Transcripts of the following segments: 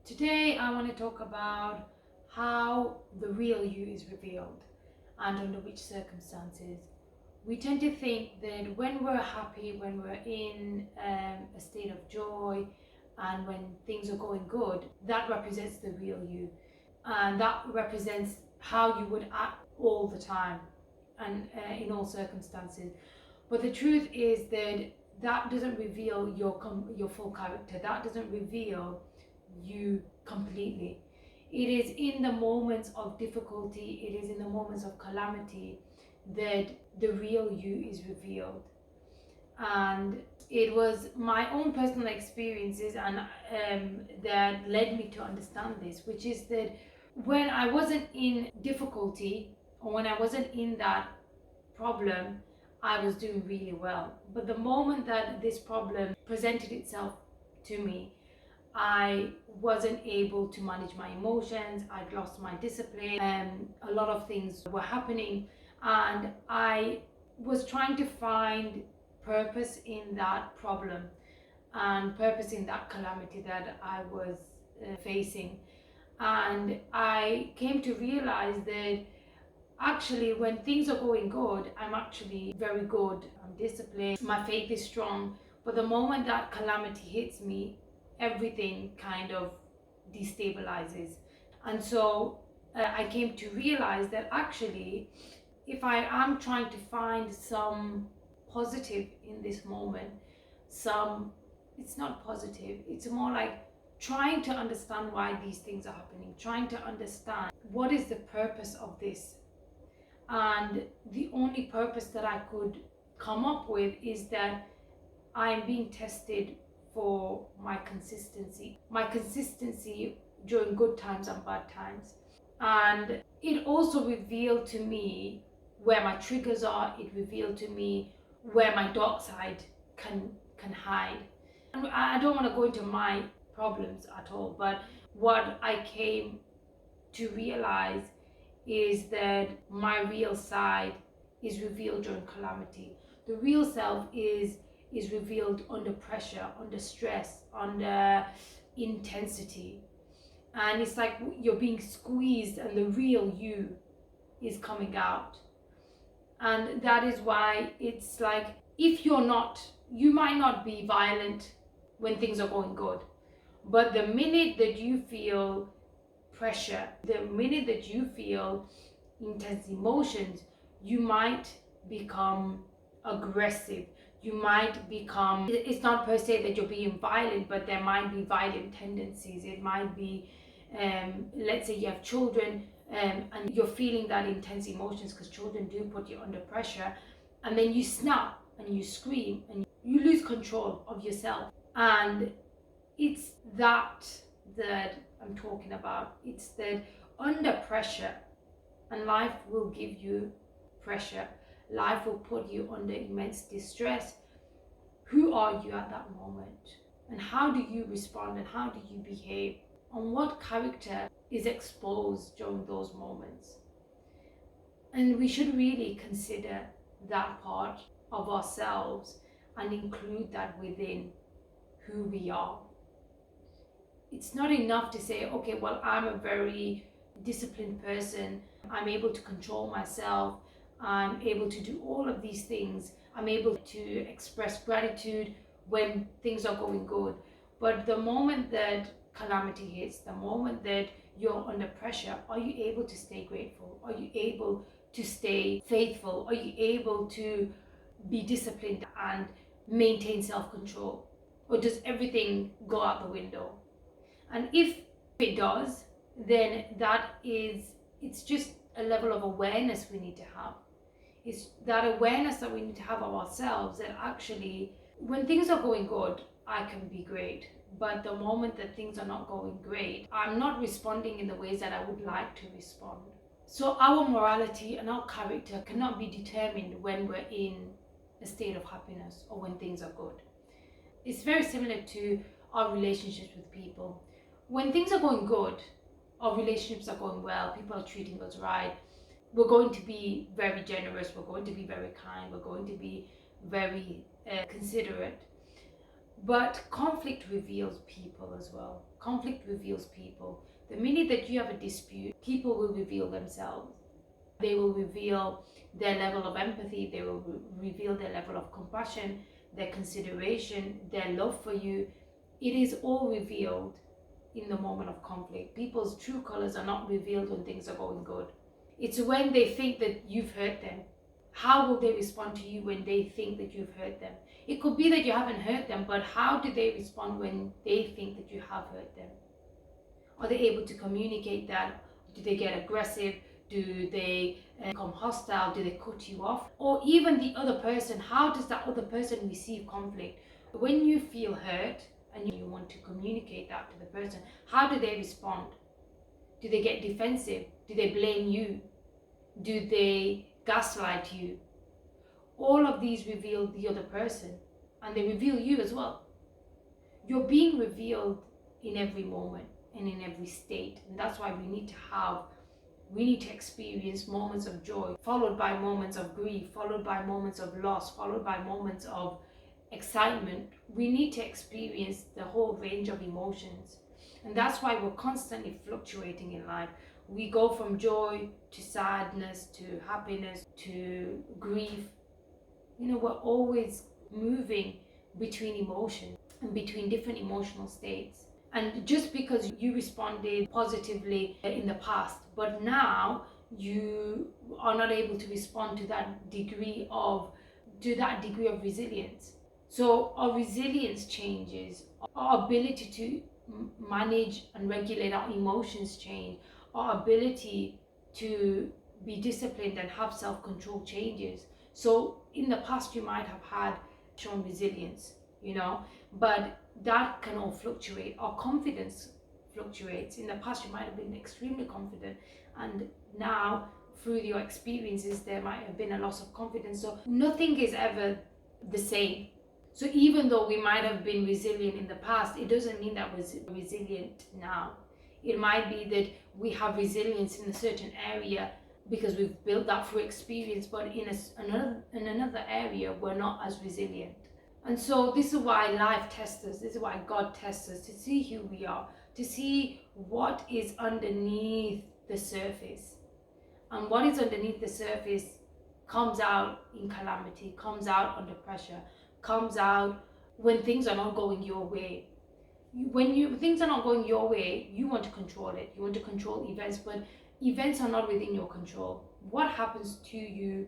Today, I want to talk about how the real you is revealed and under which circumstances. We tend to think that when we're happy, when we're in a state of joy, and when things are going good, that represents the real you. And that represents how you would act all the time and in all circumstances. But the truth is that that doesn't reveal your full character. That doesn't reveal you completely. It is in the moments of difficulty, it is in the moments of calamity that the real you is revealed. And it was my own personal experiences and that led me to understand this, which is that when I wasn't in difficulty or when I wasn't in that problem, I was doing really well. But the moment that this problem presented itself to me, I wasn't able to manage my emotions. I'd lost my discipline, and a lot of things were happening, and I was trying to find purpose in that problem and purpose in that calamity that I was facing. And I came to realize that actually, when things are going good, I'm actually very good. I'm disciplined, my faith is strong. But the moment that calamity hits me, everything kind of destabilizes. And so I came to realize that actually, if I am trying to find some positive in this moment, it's not positive, it's more like trying to understand why these things are happening, trying to understand what is the purpose of this. And the only purpose that I could come up with is that I'm being tested for my consistency during good times and bad times. And it also revealed to me where my triggers are, it revealed to me where my dark side can hide. And I don't want to go into my problems at all, but what I came to realize is that my real side is revealed during calamity. The real self is revealed under pressure, under stress, under intensity. And it's like you're being squeezed and the real you is coming out. And that is why it's like, if you're not, you might not be violent when things are going good. But the minute that you feel pressure, the minute that you feel intense emotions, you might become aggressive. You might become, it's not per se that you're being violent, but there might be violent tendencies. It might be, let's say you have children and you're feeling that intense emotions, because children do put you under pressure, and then you snap and you scream and you lose control of yourself. And it's that I'm talking about. It's that under pressure, and life will give you pressure. Life will put you under immense distress. Who are you at that moment? And how do you respond and how do you behave? And what character is exposed during those moments? And we should really consider that part of ourselves and include that within who we are. It's not enough to say, okay, well, I'm a very disciplined person. I'm able to control myself. I'm able to do all of these things. I'm able to express gratitude when things are going good. But the moment that calamity hits, the moment that you're under pressure, are you able to stay grateful? Are you able to stay faithful? Are you able to be disciplined and maintain self-control? Or does everything go out the window? And if it does, then it's just a level of awareness we need to have. It's that awareness that we need to have of ourselves, that actually when things are going good, I can be great. But the moment that things are not going great, I'm not responding in the ways that I would like to respond. So our morality and our character cannot be determined when we're in a state of happiness or when things are good. It's very similar to our relationships with people. When things are going good, our relationships are going well, people are treating us right, we're going to be very generous, we're going to be very kind, we're going to be very considerate. But conflict reveals people as well. Conflict reveals people. The minute that you have a dispute, people will reveal themselves. They will reveal their level of empathy, they will reveal their level of compassion, their consideration, their love for you. It is all revealed in the moment of conflict. People's true colors are not revealed when things are going good. It's when they think that you've hurt them. How will they respond to you when they think that you've hurt them? It could be that you haven't hurt them, but how do they respond when they think that you have hurt them? Are they able to communicate that? Do they get aggressive? Do they become hostile? Do they cut you off? Or even the other person, how does that other person receive conflict? When you feel hurt and you want to communicate that to the person, how do they respond? Do they get defensive? Do they blame you? Do they gaslight you? All of these reveal the other person, and they reveal you as well. You're being revealed in every moment and in every state, and that's why we need to experience moments of joy, followed by moments of grief, followed by moments of loss, followed by moments of excitement. We need to experience the whole range of emotions, and that's why we're constantly fluctuating in life. We go from joy to sadness to happiness to grief. We're always moving between emotions and between different emotional states. And just because you responded positively in the past, but now you are not able to respond to that degree of resilience. So our resilience changes, our ability to manage and regulate our emotions change, our ability to be disciplined and have self-control changes. So in the past you might have had shown resilience, but that can all fluctuate. Our confidence fluctuates. In the past you might have been extremely confident, and now through your experiences there might have been a loss of confidence. So nothing is ever the same. So even though we might have been resilient in the past, it doesn't mean that we're resilient now. It might be that we have resilience in a certain area because we've built that through experience, but in another area we're not as resilient. And so this is why life tests us, this is why God tests us, to see who we are, to see what is underneath the surface. And what is underneath the surface comes out in calamity, comes out under pressure, comes out when things are not going your way. When things are not going your way, you want to control it. You want to control events, but events are not within your control. What happens to you,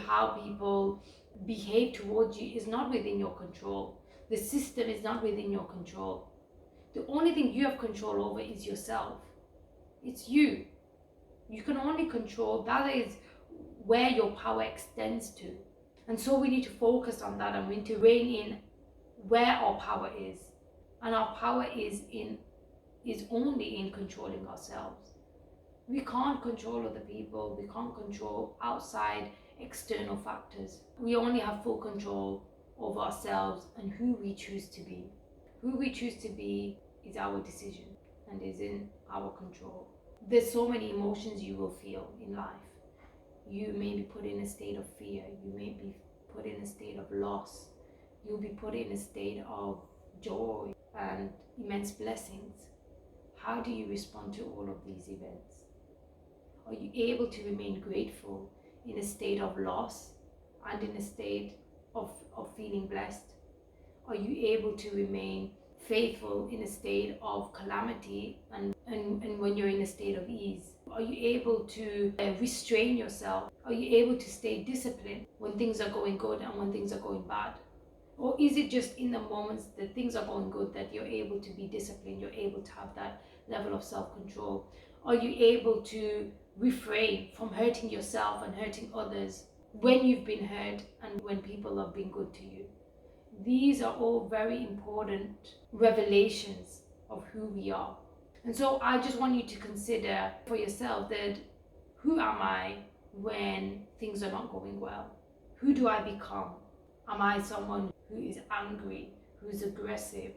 how people behave towards you is not within your control. The system is not within your control. The only thing you have control over is yourself. It's you. You can only control, that is where your power extends to. And so we need to focus on that, and we need to rein in where our power is. And our power is only in controlling ourselves. We can't control other people. We can't control outside external factors. We only have full control over ourselves and who we choose to be. Who we choose to be is our decision and is in our control. There's so many emotions you will feel in life. You may be put in a state of fear. You may be put in a state of loss. You'll be put in a state of joy and immense blessings. How do you respond to all of these events? Are you able to remain grateful in a state of loss and in a state of feeling blessed? Are you able to remain faithful in a state of calamity and when you're in a state of ease? Are you able to restrain yourself? Are you able to stay disciplined when things are going good and when things are going bad? Or is it just in the moments that things are going good that you're able to be disciplined, you're able to have that level of self-control? Are you able to refrain from hurting yourself and hurting others when you've been hurt and when people have been good to you? These are all very important revelations of who we are. And so I just want you to consider for yourself that, who am I when things are not going well? Who do I become? Am I someone who is angry, who's aggressive,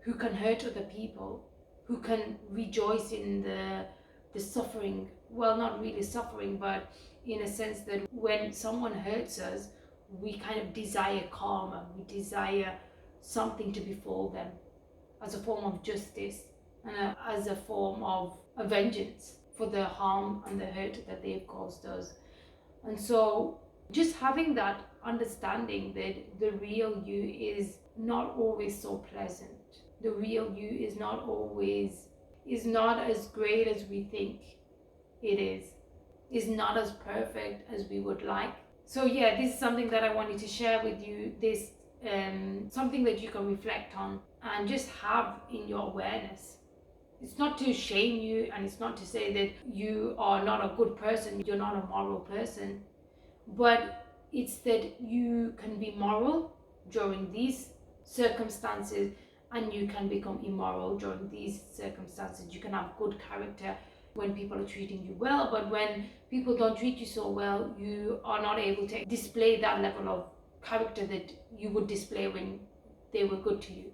who can hurt other people, who can rejoice in the suffering? Well, not really suffering, but in a sense that when someone hurts us, we kind of desire karma, we desire something to befall them as a form of justice. and as a form of a vengeance for the harm and the hurt that they've caused us. And so just having that understanding that the real you is not always so pleasant. The real you is not as great as we think it is not as perfect as we would like. So yeah, this is something that I wanted to share with you. This something that you can reflect on and just have in your awareness. It's not to shame you, and it's not to say that you are not a good person, you're not a moral person, but it's that you can be moral during these circumstances and you can become immoral during these circumstances. You can have good character when people are treating you well, but when people don't treat you so well, you are not able to display that level of character that you would display when they were good to you.